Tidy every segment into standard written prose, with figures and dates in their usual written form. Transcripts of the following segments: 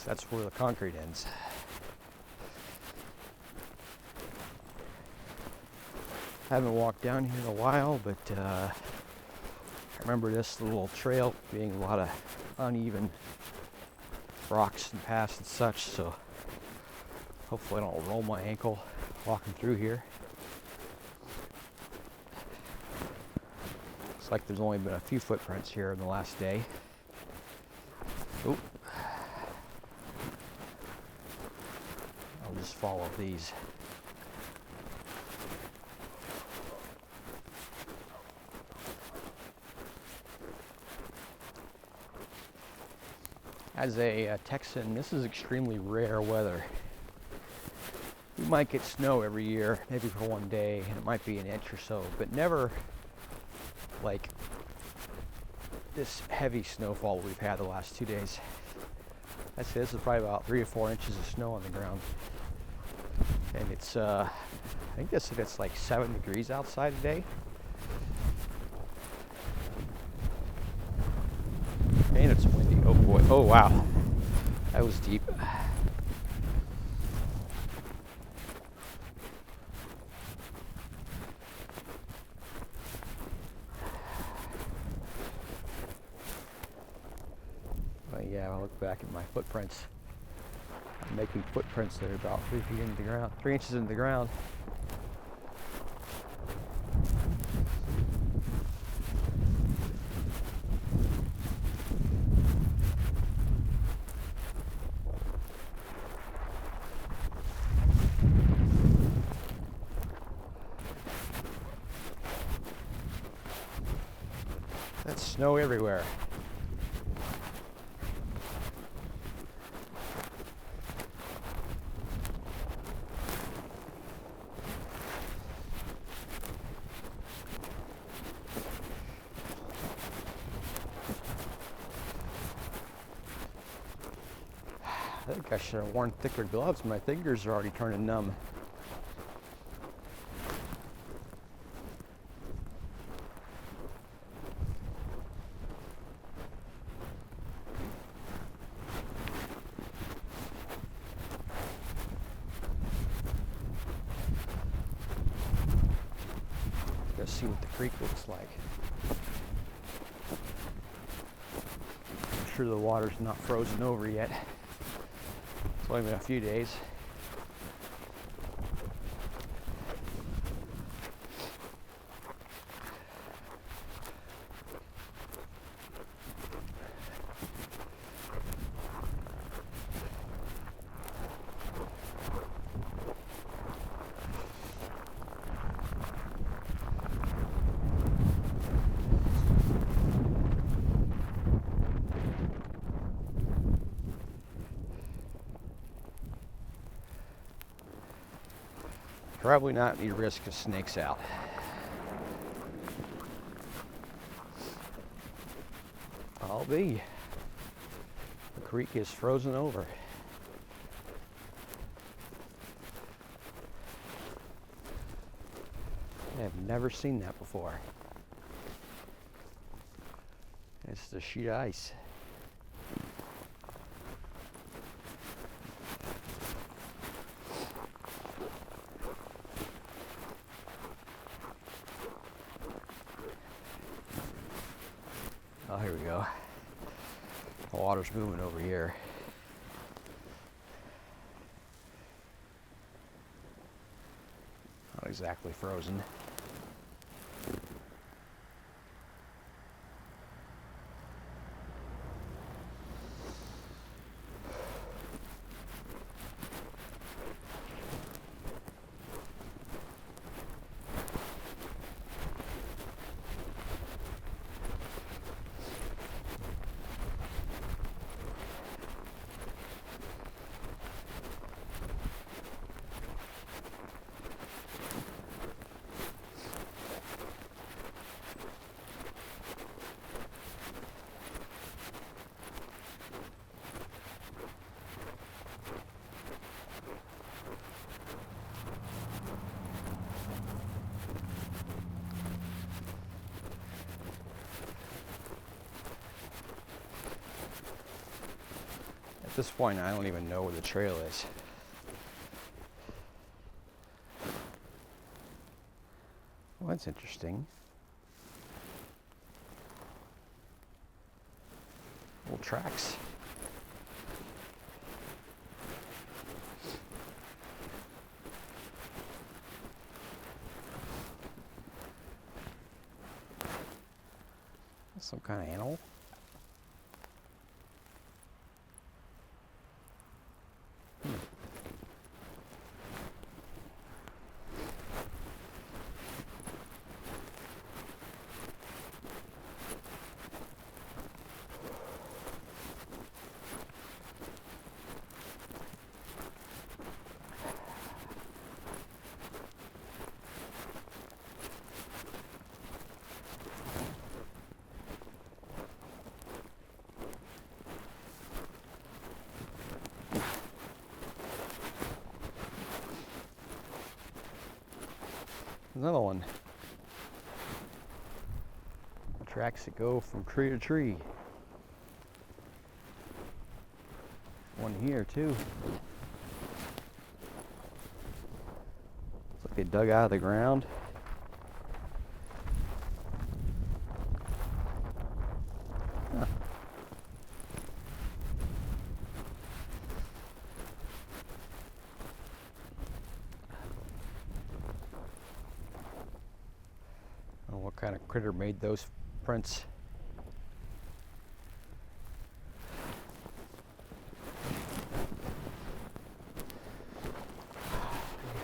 That's where the concrete ends. I haven't walked down here in a while, but I remember this little trail being a lot of uneven rocks and paths and such, so hopefully I don't roll my ankle walking through here. Looks like there's only been a few footprints here in the last day. Oop. I'll just follow these. As a Texan, this is extremely rare weather. We might get snow every year, maybe for one day, and it might be an inch or so, but never like this heavy snowfall we've had the last 2 days. I'd say this is probably about 3 or 4 inches of snow on the ground. And it's, I think this said it's like 7 degrees outside today. And it's windy. Oh boy. Oh wow. That was deep. But yeah, I look back at my footprints. I'm making footprints that are about 3 feet into the ground, 3 inches into the ground. That's snow everywhere. I think I should have worn thicker gloves. My fingers are already turning numb. Let's see what the creek looks like. I'm sure the water's not frozen over yet. It's only been a few days. Probably not any risk of snakes out. I'll be. The creek is frozen over. I've never seen that before. It's the sheet of ice. Oh, here we go. The water's moving over here. Not exactly frozen. At this point, I don't even know where the trail is. Well, that's interesting. Little tracks. Some kind of animal. Another one. Tracks that go from tree to tree. One here too. Looks like they dug out of the ground. Huh. What kind of critter made those prints?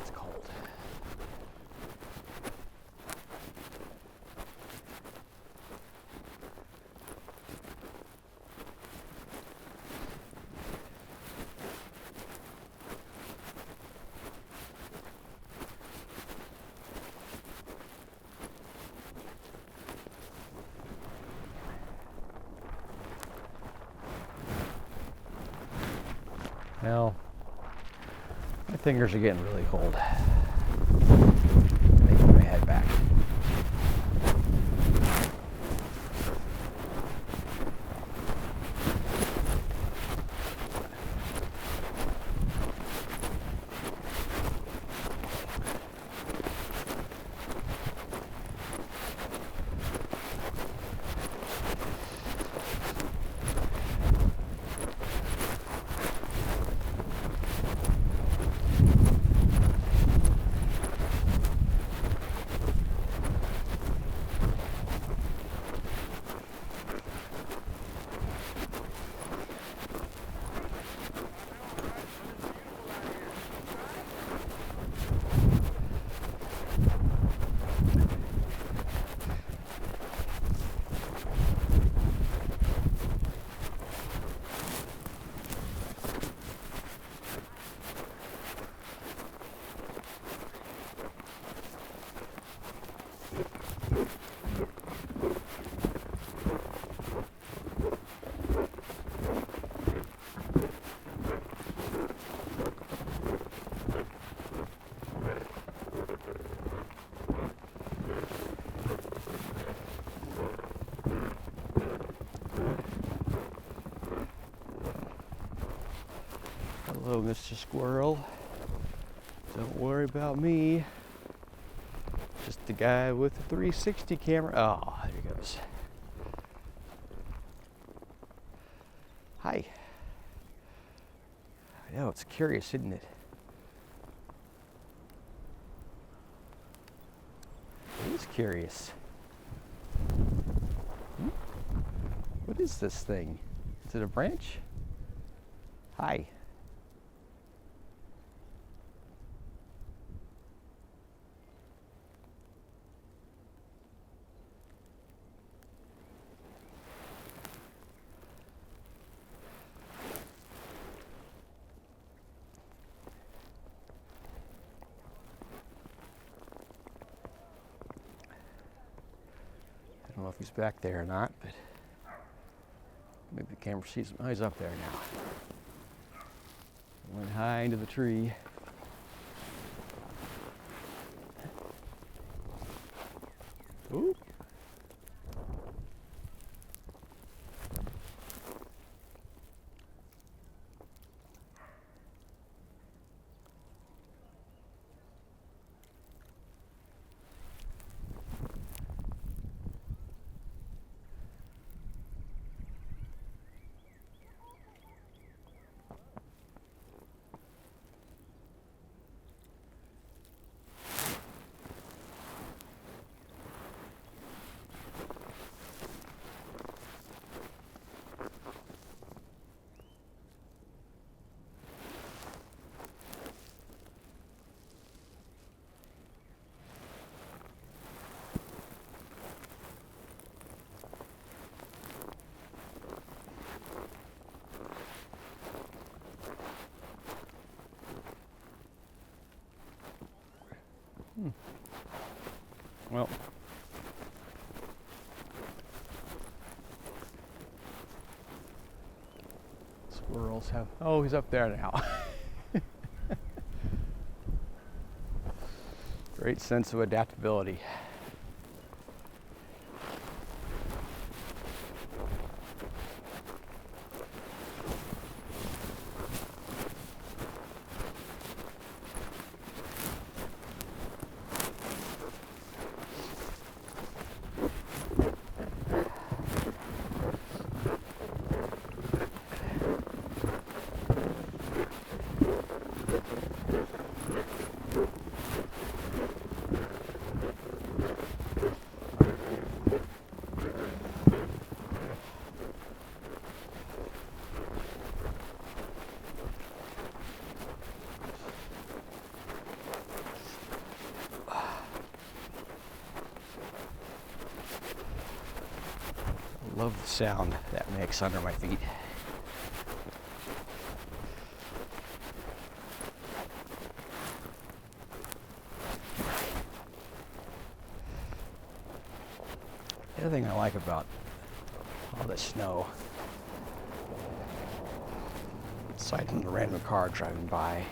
It's cold. Well, my fingers are getting really cold. I think I'm gonna head back. Hello, Mr. Squirrel. Don't worry about me. Just the guy with the 360 camera. Oh, there he goes. Hi. I know, it's curious, isn't it? It is curious. What is this thing? Is it a branch? Hi. I don't know if he's back there or not, but maybe the camera sees him. Oh, he's up there now. Went high into the tree. Ooh. Well, squirrels have, oh, he's up there now. Great sense of adaptability. Love the sound that makes under my feet. The other thing I like about all this snow, aside from the random car driving by,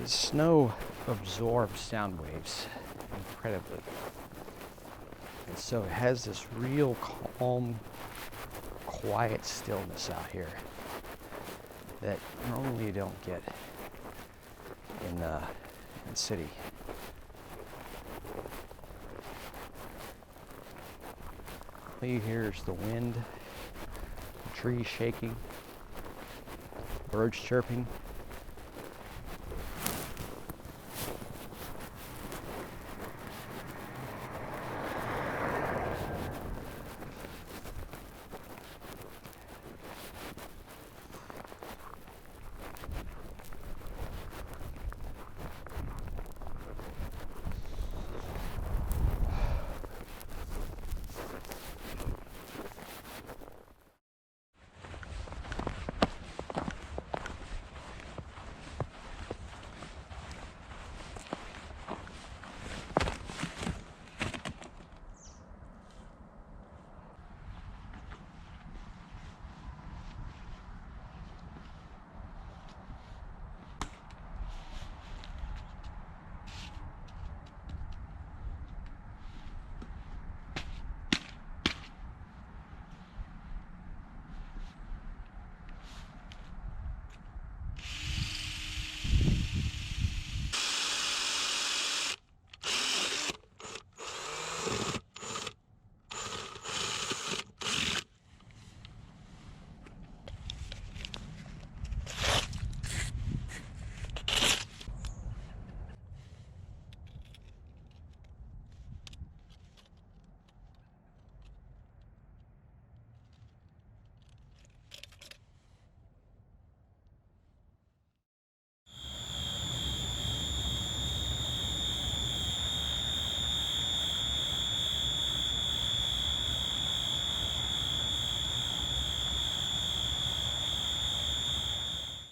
is snow absorbs sound waves incredibly. And so it has this real calm, quiet stillness out here that normally you don't get in the city. All you hear is the wind, the trees shaking, birds chirping.